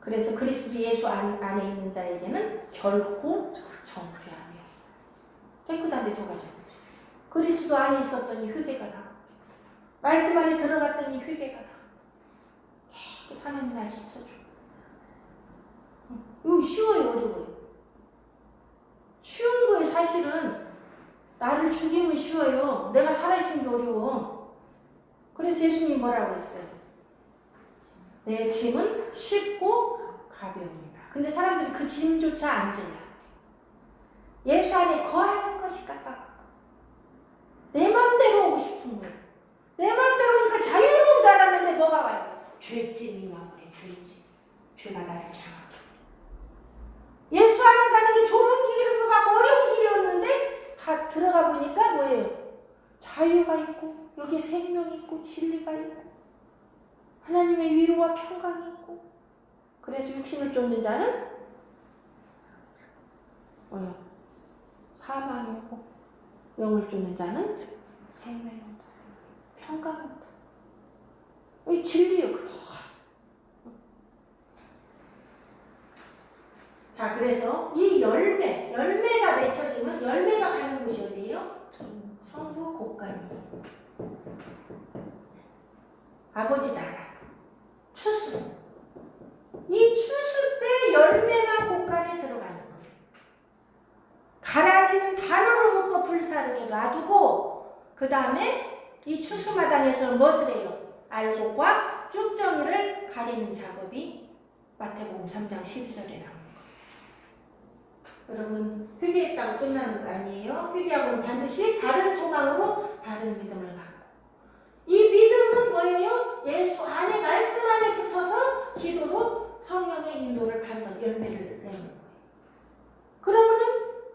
그래서 그리스도 예수 안에 있는 자에게는 결코 정죄함이 없어요. 깨끗한데 두 가지. 그리스도 안에 있었더니 회개가 나. 말씀 안에 들어갔더니 회개가 나. 깨끗 하나님 날 씻어줘. 이거 쉬워요, 어려워요? 쉬운 거예요. 사실은 나를 죽이면 쉬워요. 내가 살아있는 게 어려워. 그래서 예수님 뭐라고 했어요? 내 짐은 쉽고 가벼우니라. 근데 사람들이 그 짐조차 안 질러. 예수 안에 거하는 것이 까까워. 내 맘대로 오고 싶은 거예요. 내 맘대로 오니까 자유로운 줄 알았는데 뭐가 와요? 죄짐이 와버려. 죄짐. 죄가 나를 장악해. 예수 안에 가는 게 좋은 길인 것 같고 어려운 길이었는데 다 들어가 보니까 뭐예요? 자유가 있고 여기에 생명이 있고 진리가 있고 하나님의 위로와 평강이 있고. 그래서 육신을 쫓는 자는 뭐예요? 사망이 오고 영을 쫓는 자는 생명이 온다. 평강이 온다. 이 진리예요. 그거. 자, 그래서 이 열매가 맺혀지면 열매가 가는 곳이 어디예요? 천국 곳간이에요. 아버지 나라. 추수. 이 추수 때 열매가 곳간에 들어가는 거예요. 가라지는 가루를 묶어 불사르게 놔두고 그 다음에 이 추수마당에서는 무엇을 해요? 알곡과 쭉정이를 가리는 작업이 마태복음 3장 12절에 나옵니다. 여러분 회개했다고 끝나는 거 아니에요? 회개하고는 반드시 바른 소망으로 바른 믿음을 갖고 이 믿음은 뭐예요? 예수 안에 말씀 안에 붙어서 기도로 성령의 인도를 받아서 열매를 내는 거예요. 그러면은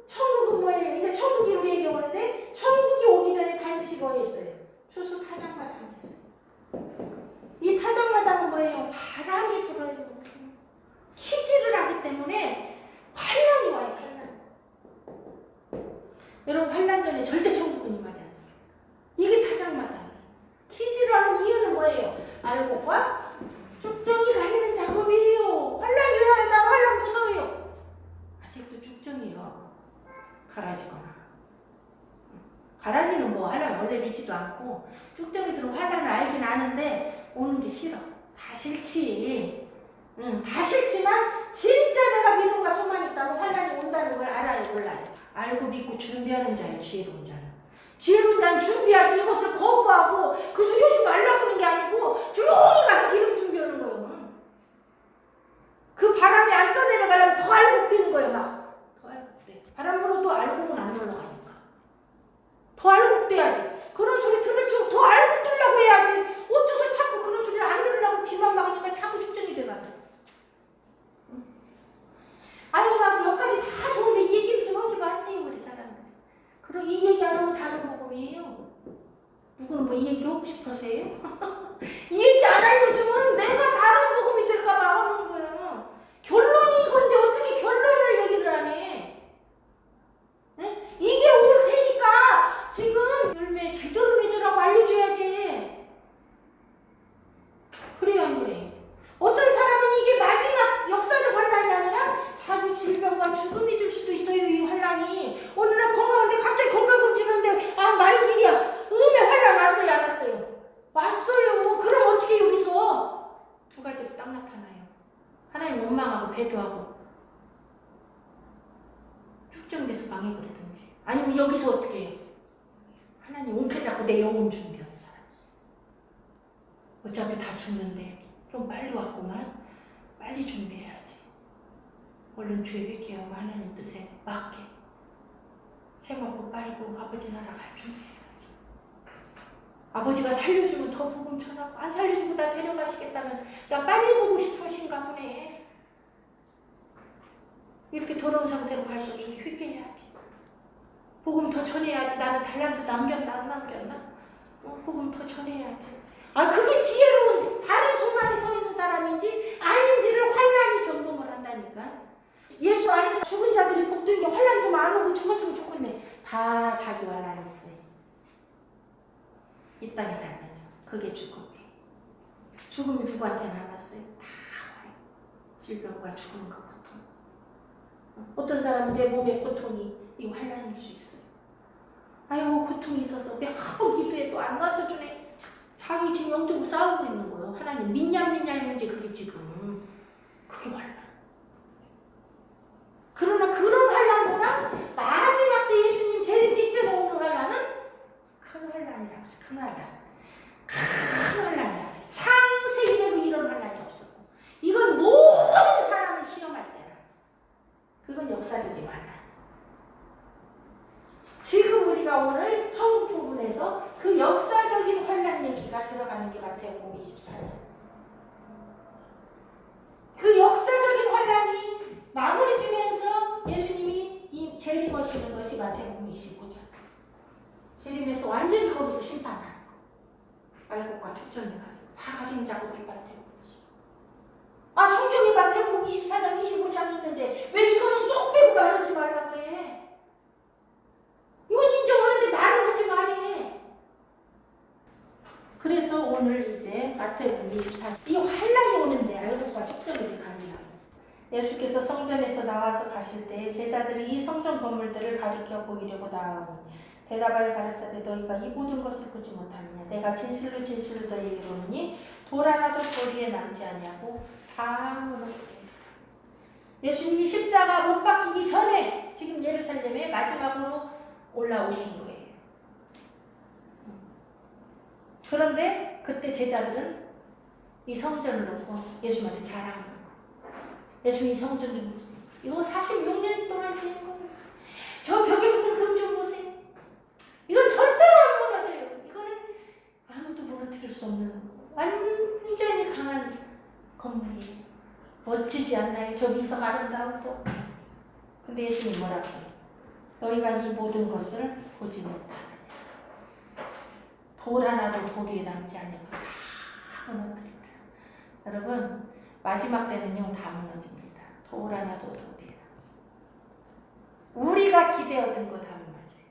천국은 뭐예요? 이제 천국이 우리에게 오는데 천국이 오기 전에 반드시 뭐에 있어요? 추수 타작마당에 있어요. 이 타작마당은 뭐예요? 바람이 불어요. 키질을 하기 때문에 환란이 와요. 환란. 여러분 환란 전에 절대 천국은 임하지 않습니다. 이게 타작마당이에요. 키질을 하는 이유는 뭐예요? 알곡과 쭉정이 가리는 작업이에요. 환란이 일어나면 나 환란 무서워요. 아직도 쭉정이요. 가라지거나. 가라지는 뭐 환란 원래 믿지도 않고 쭉정이 들은 환란을 알긴 아는데 오는 게 싫어. 다 싫지. 다 싫지만 진짜 내가 믿음과 소망이 있다고 환란이 온다는 걸 알아요, 몰라요? 알고 믿고 준비하는 자예요, 지혜로운 자는. 지혜로운 자는 준비하지 이것을 거부하고 그 소리 하지 말라고 하는 게 아니고 조용히 가서 기름 준비하는 거예요. 그 바람이 안 떠내려가려면 더 알고 뛰는 거예요, 막. 더 알고 뛰어. 바람 불어도 알고는 안 올라가니까. 더 알고 뛰어야지. 그런 소리 들을수록 더 알고 뛰려고 해야지. 어째서 자꾸 그런 소리를 안 들으려고 귀만 막으니까 자꾸 축전이 돼가지고. 아유, 막 여기까지 다 좋은데 이 얘기를 좀 하지 마세요, 우리 사람들. 그리고 이 얘기 안 하면 다른 복음이에요. 누구는 뭐 이 얘기 하고 싶어서 해요? 이 얘기 안 알려주면 내가 다른 복음이 될까봐 하는 거예요. 결론이 이건데 어떻게 결론을 얘기를 안 해? 네? 이게 올 테니까 지금 열매 제대로 맺으라고 알려줘야지. 그래요, 안 그래요? 어떤 사람은 이게 마지막 역사적 환란이 아니라 자기 질병과 죽음이 될 수도 있어요. 이 환란이 오늘날 건강한데 갑자기 건강검진하는데 아 말길이야. 음에 환란 왔어요, 안 왔어요? 왔어요. 그럼 어떻게 여기서 두 가지로 딱 나타나요. 하나님 원망하고 배도하고 축정돼서 망해버리든지 아니면 여기서 어떻게 해요? 하나님 옹패잡고 내 영혼 준비하는 사람이었어. 어차피 다 죽는데 좀 빨리 왔구만. 빨리 준비해야지. 얼른 죄 회개하고 하나님 뜻에 맞게 세마포 빨고 아버지 나라 갈 준비해야지. 아버지가 살려주면 더 복음 전하고 안 살려주고 나 데려가시겠다면 나 빨리 보고 싶으신가 보네. 이렇게 더러운 상태로 갈 수 없으니 회개해야지. 복음 더 전해야지. 나는 달란트 남겼나 안 남겼나? 복음 더 전해야지. 그게 지혜로운 바른 소망에 서 있는 사람인지 아닌지를 환란이 점검을 한다니까. 예수 안에서 죽은 자들이 복된 게 환란 좀 안 오고 죽었으면 좋겠네. 다 자기 환란이 있어요. 이 땅에 살면서. 그게 죽음이에요. 죽음이 누구한테 남았어요? 다 와요. 질병과 죽음과 고통. 어떤 사람은 내 몸의 고통이 이 환란일 수 있어요. 아이고 고통이 있어서 몇 번 기도해도 안 나서주네. 자기 지금 영적으로 싸우고 있는 거예요. 하나님 믿냐의 문제. 그게 지금 그게 환란. 그러나 그런 환란보다 마지막 때 예수님 제일 직전에 오는 환란은 큰 환란이라고 했어요. 큰 환란. 큰 환란이라고 해요. 창세 이래로 이런 환란이 없었고 이건 모든 사람을 시험할 때라. 그건 역사적인 환란. 지금 우리가 오늘 처음 부분에서 그 역사적인 환란 얘기가 들어가는 게 마태복음 24장. 그 역사적인 환란이 마무리되면서 예수님이 이 재림하시는 것이 마태복음 29장. 재림에서 완전히 거기서 심판하는 거. 말곡과 축전이 가리고 다 가린 작업을 마태복음이시. 성경에 마태복음 24장 25장이 있는데 왜 이거는 쏙 빼고 말하지 말라 그래. 이건 인정하는데 말을 하지 말해. 그래서 오늘 이제 마태복음 24장 이 환란이 오는데 말곡과 축전이 가리라고. 예수께서 성전에서 나와서 가실 때 제자들이 이 성전 건물들을 가리켜 보이려고 나아오니 대답하여 가르치되 너희가 이 모든 것을 보지 못하느냐. 내가 진실로 너희에게 이르노니 돌 하나도 돌 위에 남지 아니하고 다 무너지리라. 예수님이 십자가 못 박히기 전에 지금 예루살렘에 마지막으로 올라오신 거예요. 그런데 그때 제자들은 이 성전을 놓고 예수님한테 자랑하는 거예요. 예수님 성전 좀 보세요. 이거 46년 동안 지은 거예요. 저 벽에 붙은 금 좀 보세요. 이건 절대로 안 무너져요. 이거는 아무도 무너뜨릴 수 없는 완전히 강한 건물이에요. 멋지지 않나요? 저 미성 아름다운. 근데 예수님 뭐라고 해요? 너희가 이 모든 것을 보지 못하느냐. 돌 하나도 돌 위에 남지 않으면 다 무너뜨립니다. 여러분 마지막 때는요 다 무너집니다. 돌 하나도 돌 위에 남지. 우리가 기대었던 거 다 무너져요.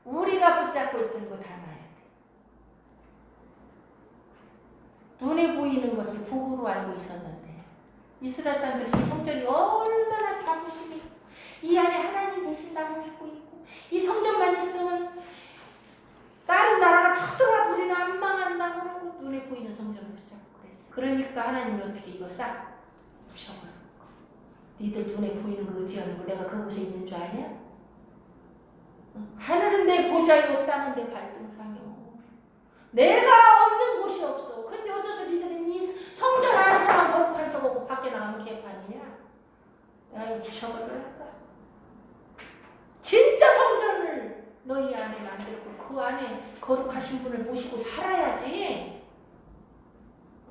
우리가 붙잡고 있던 거 다 놔야 돼. 눈에 보이는 것을 복으로 알고 있었는데 이스라엘 사람들이 이 성전이 얼마나 자부심이 있고 이 안에 하나님 계신다고 믿고 있고 이 성전만 있으면 다른 나라가 쳐들어와 우리는 안 망한다고 하고 눈에 보이는 성전을 붙잡고 그랬어요. 그러니까 하나님이 어떻게 이거 싹 부셔버려. 니들 눈에 보이는 거 의지하는 거 내가 그곳에 있는 줄 아냐? 하늘은 내 보좌요 땅은 내 발등상이요. 내가 없는 곳이 없어. 근데 어째서 니들은 이 성전 안에서만 거룩한 척하고 밖에 나가면 개판이냐? 내가 이거 부셔버려야 진짜 성전을 너희 안에 만들고 그 안에 거룩하신 분을 모시고 살아야지.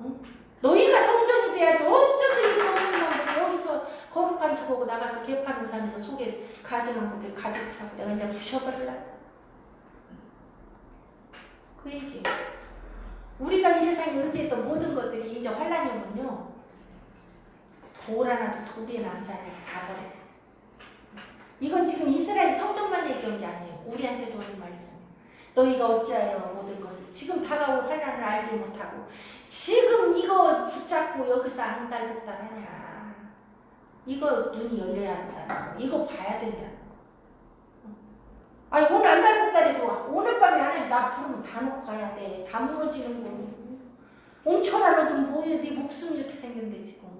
응? 너희가 성전이 돼야지. 어째서 이 거룩한 여기서 거룩한 척하고 나가서 개판을 사면서 속에 가증한 것들 가득 차고 내가 이제 부셔버리려. 그 얘기예요. 우리가 이 세상에 의지했던 모든 것들이 이제 환란이 오면요 돌 하나도 돌 위에 남지 않아요. 다 버려요. 이건 지금 이스라엘 성전만 얘기한 게 아니에요. 우리한테도 하는 말씀. 너희가 어찌하여 모든 것을 지금 다가올 환란을 알지 못하고 지금 이거 붙잡고 여기서 앙달복달하냐. 이거 눈이 열려야 한다. 이거 봐야 된다. 아니 오늘 앙달복달해도 오늘 밤에 안에 나 부르면 다 놓고 가야 돼. 다 무너지는 거. 옹천하러도 뭐해. 네 목숨 이렇게 생겼는데 지금.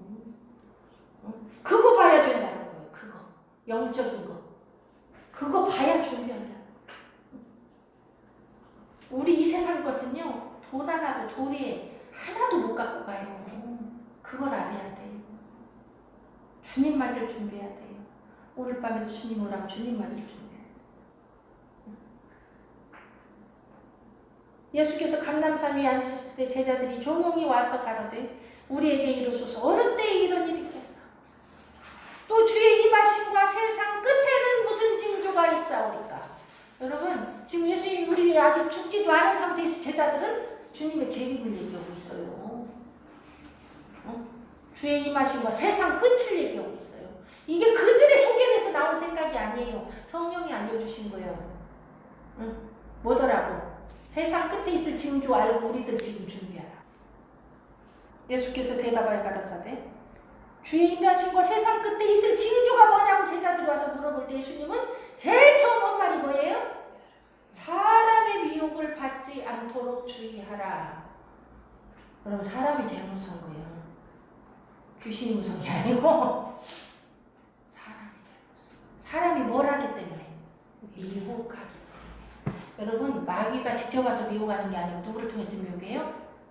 그거 봐야 된다는 거예요. 그거. 영적인 거. 그거 봐야 준비한다. 우리 이 세상 것은요. 돌 하나도 돌이 하나도 못 갖고 가요. 그걸 알아야 돼요. 주님 맞을 준비해야 돼요. 오늘 밤에도 주님 오라고 주님 맞을 준비해야 돼요. 예수께서 감람산 위에 앉으셨을 때 제자들이 조용히 와서 가로되 우리에게 이르소서 어느 때에 이런 일이 있겠어. 또 주의 임하심과 세상 끝에는 무슨 징조가 있사오리까. 여러분 지금 예수님이 우리 아직 죽지도 않은 상태에서 제자들은 주님의 재림을 얘기하고 있어요. 주의 임하심과 세상 끝을 얘기하고 있어요. 이게 그들의 소견에서 나온 생각이 아니에요. 성령이 알려주신 거예요. 뭐더라고? 세상 끝에 있을 징조 알고 우리들 지금 준비하라. 예수께서 대답하여 가라사대 주의 임하심과 세상 끝에 있을 징조가 뭐냐고 제자들이 와서 물어볼 때 예수님은 제일 처음 한 말이 뭐예요? 사람의 미혹을 받지 않도록 주의하라. 그럼 사람이 제일 무서운 거예요. 귀신이 무서운 게 아니고 사람이 제일 무서워. 사람이 뭘 하기 때문에? 미혹하기 때문에. 여러분 마귀가 직접 와서 미혹하는 게 아니고 누구를 통해서 미혹해요?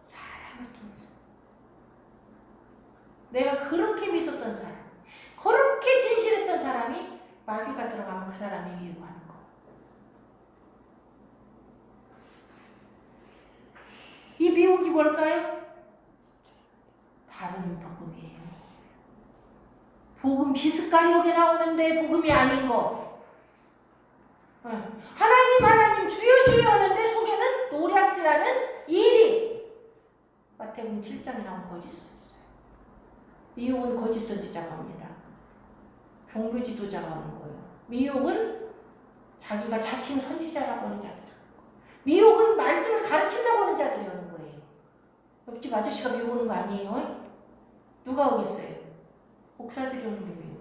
사람을 통해서. 내가 그렇게 믿었던 사람, 그렇게 진실했던 사람이 마귀가 들어가면 그 사람이 미혹하는 거. 이 미혹이 뭘까요? 다른 복음이에요. 복음 비스가리옥에 나오는데 복음이 아닌 거. 하나님 주여 주여 하는데 속에는 노략질하는 일이. 마태복음 7장에 나온 거짓 선지자. 미혹은 거짓 선지자가 옵니다. 종교 지도자가 오는 거예요. 미혹은 자기가 자칭 선지자라고 하는 자들. 미혹은 말씀을 가르친다고 하는 자들이 오는 거예요. 옆집 아저씨가 미혹 오는 거 아니에요? 누가 오겠어요? 목사들이 오는 게 미혹.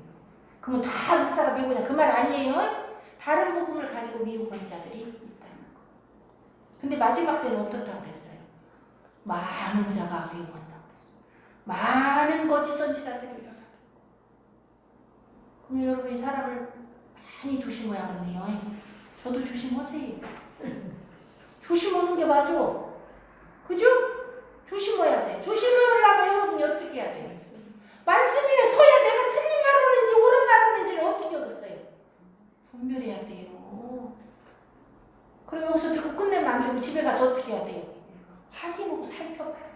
그러면 다 목사가 미혹이냐? 그 말 아니에요? 다른 복음을 가지고 미혹하는 자들이 있다는 거. 근데 마지막 때는 어떻다고 그랬어요? 많은 자가 미혹한다고 그랬어요. 많은 거짓 선지자들이 일어나요. 그럼 여러분이 사람을 많이 조심해야겠네요. 저도 조심하세요. 조심하는 게 맞아. 그죠? 조심해야 돼. 조심하려면 여러분이 어떻게 해야 돼요? 말씀 위에 서야 내가 틀린 말 하는지 옳은 말 하는지를 어떻게 알겠어요? 분별해야 돼요. 그리고 여기서 듣고 끝내면 안 되고 집에 가서 어떻게 해야 돼요? 확인하고 살펴봐야 돼요.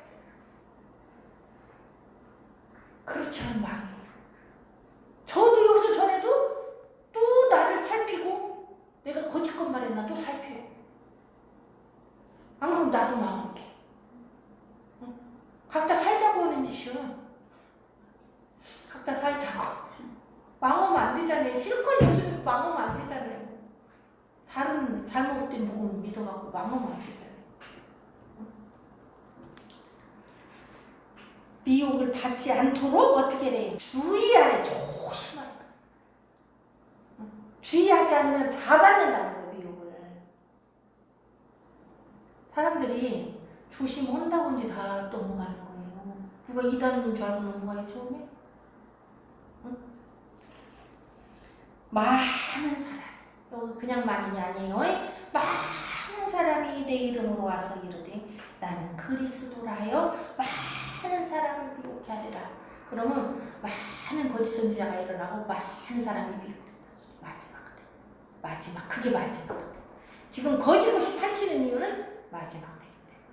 그렇지 않으면 망해요. 저도 여기서 전에도 또 나를 살피고 내가 거짓말 말했나 또 살펴요. 안 그럼 나도 망할게. 각자 살자고 하는 짓이요. 각자 살자고. 망하면 안 되잖아요. 실컷 예수님 망하면 안 되잖아요. 다른 잘못된 복음을 믿어갖고 망하면 안 되잖아요. 미혹을 받지 않도록 어떻게 해요? 주의하래. 조심하라. 주의하지 않으면 다 받는다는 거예요. 미혹을. 사람들이 조심한다고 이제 다 넘어가는 거예요. 누가 이단인 줄 알고 넘어가요 처음에? 응? 많은 사람, 여기 그냥 많은이 아니에요. 많은 사람이 내 이름으로 와서 이르되 나는 그리스도라요. 많은 사람을 미혹게 하리라. 그러면 많은 거짓 선지자가 일어나고 많은 사람이 미혹된다. 마지막 그게 마지막. 지금 거짓것이 판치는 이유는 마지막 때기 때문에.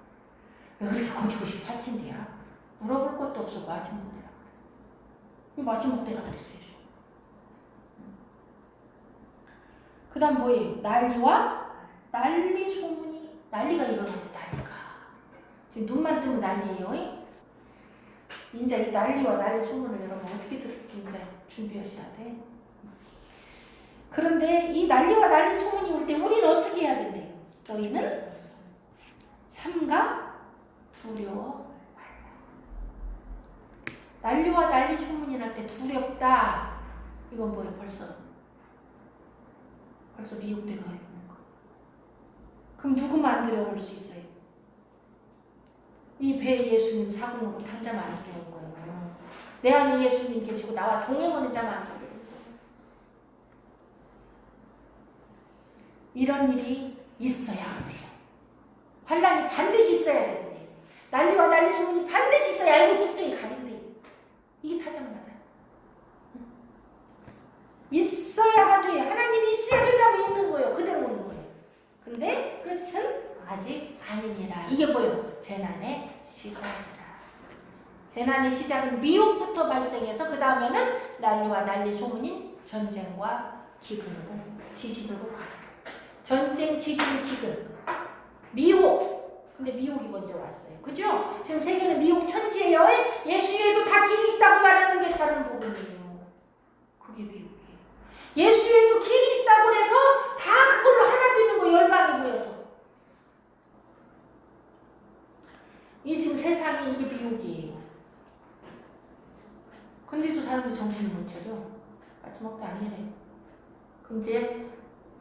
왜 그렇게 거짓것이 판친대야? 물어볼 것도 없어. 마지막 때라. 이 마지막 때라 그랬어요. 그 다음 뭐예요? 난리와 난리 소문이. 난리가 일어났대. 난리가. 지금 눈만 뜨면 난리예요. 이제 이 난리와 난리 소문을 여러분 어떻게 들을지 이제 준비하셔야 돼. 그런데 이 난리와 난리 소문이 올 때 우리는 어떻게 해야 된대요? 너희는 삼가 두려워 말라. 난리와 난리 소문이 날 때 두렵다. 이건 뭐예요? 벌써 미혹되가 있는 거. 그럼 누구만 안 두려울 수 있어요? 이 배에 예수님 사고는 한 자만 안 두려운 거예요. 내 안에 예수님 계시고 나와 동행하는 자만 안 두려운 거예요. 이런 일이 있어야 합니다. 환란이 반드시 있어야 되는데 난리와 난리 소문이 반드시 있어야 알고 쭉쭉이 가린대. 이게 타작마다 있어야 돼. 하나님이 있어야 된다고 있는 거예요. 그대로 오는 거예요. 근데 끝은 아직 아니니라. 이게 뭐예요? 재난의 시작이라. 재난의 시작은 미혹부터 발생해서 그 다음에는 난리와 난리 소문인 전쟁과 기근으로 지진으로 가요. 전쟁, 지진, 기근, 미혹, 근데 미혹이 먼저 왔어요. 그죠? 지금 세계는 미혹 천지예요. 예수 외에도 다 길이 있다고 말하는 게 다른 복음이에요. 그게 미혹이에요. 예수 외에도 길이 있다고 그래서 다 그걸로 하나 되는 거 열방이 모여서. 이 지금 세상이 이게 미혹이에요. 근데도 사람들이 정신을 못 차려. 마지막 때 아니래. 그럼 이제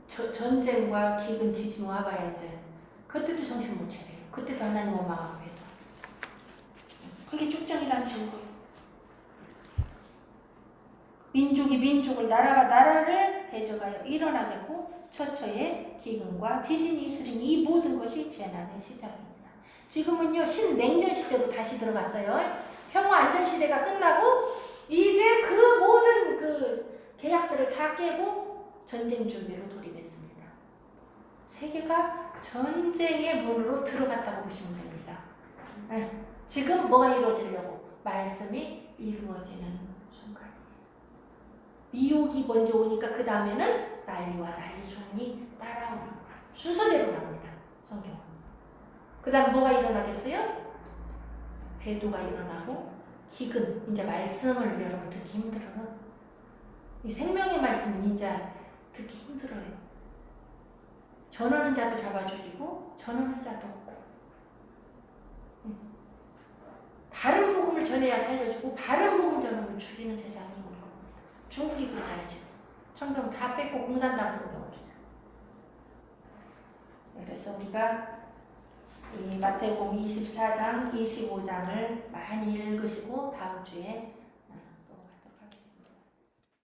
전쟁과 기근 지진 와봐야 돼. 그때도 정신 못 차려요. 그때도 하나님 원망하고 해도. 그게 축정이라는 증거. 민족이 민족을, 나라가 나라를 대적하여 일어나겠고 처처에 기근과 지진이 있으리니 이 모든 것이 재난의 시작입니다. 지금은요 신냉전 시대도 다시 들어갔어요. 평화 안전 시대가 끝나고 이제 그 모든 그 계약들을 다 깨고 전쟁 준비로 돌입했습니다. 세계가 전쟁의 문으로 들어갔다고 보시면 됩니다. 지금 뭐가 이루어지려고? 말씀이 이루어지는 순간이에요. 미혹이 먼저 오니까 그 다음에는 난리와 난리 소문이 따라오는 거예요. 순서대로 나옵니다. 성경은. 그 다음 뭐가 일어나겠어요? 배도가 일어나고 기근. 이제 말씀을 여러분 듣기 힘들어요. 이 생명의 말씀은 이제 듣기 힘들어요. 전하는 자도 잡아 죽이고 전하는 자도 없고 바른 복음을 전해야 살려주고 바른 복음 전하면 죽이는 세상이 올 겁니다. 중국이 그러잖아요. 지금 성경 다 뺏고 공산당 들어오는 거죠. 그래서 우리가 이 마태복음 24장, 25장을 많이 읽으시고 다음 주에